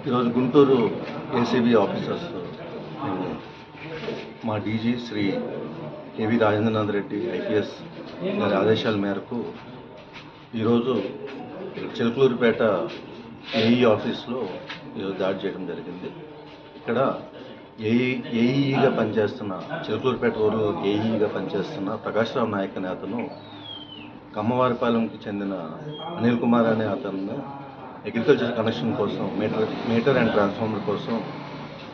ఈరోజు Guntur ACB officers మేము మా DG Shri K V Rajendranath Reddy IPS గారి ఆదేశాల మేరకు ఈరోజు చిలకలూరిపేట ఏఈ ఆఫీస్లో ఈరోజు దాడి చేయడం జరిగింది. ఇక్కడ ఏఈగా పనిచేస్తున్న చిలకలూరిపేట ఊరు ఏఈగా పనిచేస్తున్న ప్రకాశ్రావు నాయక్ అనే అతను కమ్మవారిపాలెంకి చెందిన అనిల్ కుమార్ అనే అతను అగ్రికల్చర్ కనెక్షన్ కోసం మీటర్ అండ్ ట్రాన్స్ఫార్మర్ కోసం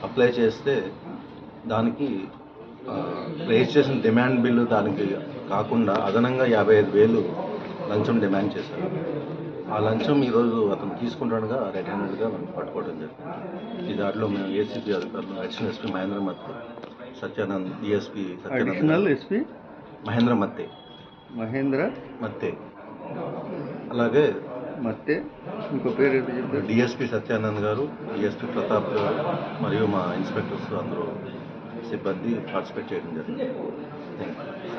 అప్లై చేస్తే దానికి రేజ్ చేసిన డిమాండ్ బిల్లు దానికి కాకుండా అదనంగా 55,000 లంచం డిమాండ్ చేశారు. ఆ లంచం ఈరోజు అతను తీసుకుంటాడుగా రెడ్ హ్యాండెడ్గా మనం పట్టుకోవడం జరిగింది. ఈ దాంట్లో మేము ఏసీపీ అధికారులు additional SP Mahendra Matte, Satyanand DSP additional SP Mahendra Matte అలాగే మత్తే ఇంకో పేరు డిఎస్పీ సత్యానంద్ గారు, డిఎస్పీ ప్రతాప్ గారు మరియు మా ఇన్స్పెక్టర్స్ అందరూ సిబ్బంది పార్టిసిపేట్ చేయడం జరిగింది. Thank you.